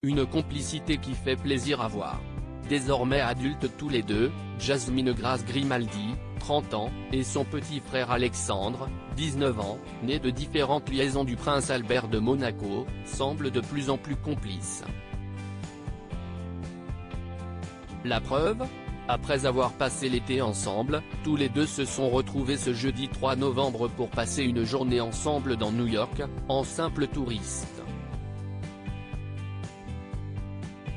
Une complicité qui fait plaisir à voir. Désormais adultes tous les deux, Jasmine Grace Grimaldi, 30 ans, et son petit frère Alexandre, 19 ans, nés de différentes liaisons du prince Albert de Monaco, semblent de plus en plus complices. La preuve ? Après avoir passé l'été ensemble, tous les deux se sont retrouvés ce jeudi 3 novembre pour passer une journée ensemble dans New York, en simple touriste.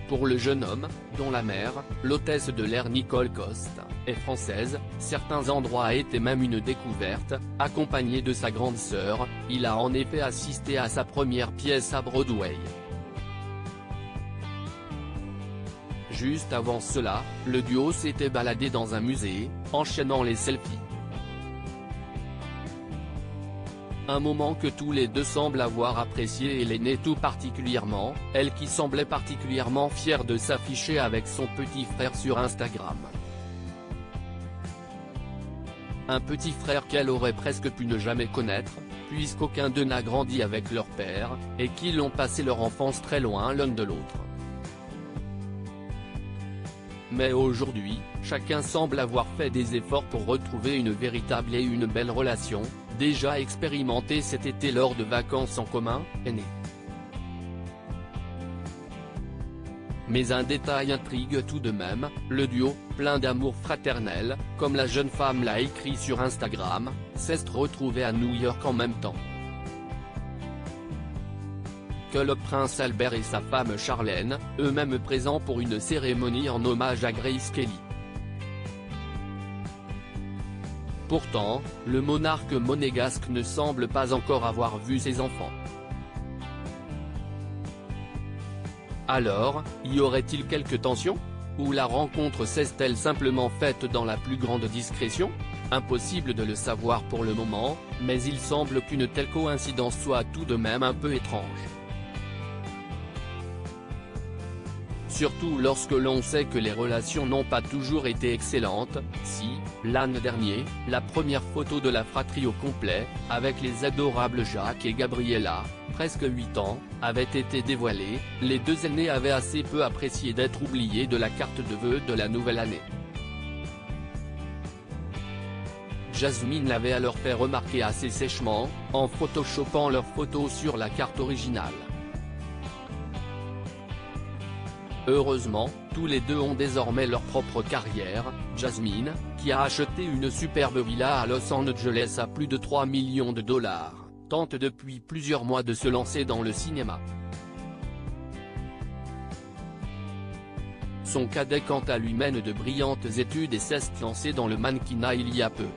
Pour le jeune homme, dont la mère, l'hôtesse de l'air Nicole Coste, est française, certains endroits étaient même une découverte. Accompagné de sa grande sœur, il a en effet assisté à sa première pièce à Broadway. Juste avant cela, le duo s'était baladé dans un musée, enchaînant les selfies. Un moment que tous les deux semblent avoir apprécié, et l'aîné tout particulièrement, elle qui semblait particulièrement fière de s'afficher avec son petit frère sur Instagram. Un petit frère qu'elle aurait presque pu ne jamais connaître, puisqu'aucun d'eux n'a grandi avec leur père, et qu'ils ont passé leur enfance très loin l'un de l'autre. Mais aujourd'hui, chacun semble avoir fait des efforts pour retrouver une véritable et une belle relation, déjà expérimentée cet été lors de vacances en commun, aîné. Mais un détail intrigue tout de même, le duo, plein d'amour fraternel, comme la jeune femme l'a écrit sur Instagram, s'est retrouvé à New York en même temps que le prince Albert et sa femme Charlène, eux-mêmes présents pour une cérémonie en hommage à Grace Kelly. Pourtant, le monarque monégasque ne semble pas encore avoir vu ses enfants. Alors, y aurait-il quelques tensions ? Ou la rencontre s'est-elle simplement faite dans la plus grande discrétion ? Impossible de le savoir pour le moment, mais il semble qu'une telle coïncidence soit tout de même un peu étrange. Surtout lorsque l'on sait que les relations n'ont pas toujours été excellentes. Si, l'an dernier, la première photo de la fratrie au complet, avec les adorables Jacques et Gabriella, presque 8 ans, avait été dévoilée, les deux aînés avaient assez peu apprécié d'être oubliés de la carte de vœux de la nouvelle année. Jasmine l'avait alors fait remarquer assez sèchement, en photoshopant leurs photos sur la carte originale. Heureusement, tous les deux ont désormais leur propre carrière. Jasmine, qui a acheté une superbe villa à Los Angeles à plus de 3 millions de $, tente depuis plusieurs mois de se lancer dans le cinéma. Son cadet quant à lui mène de brillantes études et s'est lancé dans le mannequinat il y a peu.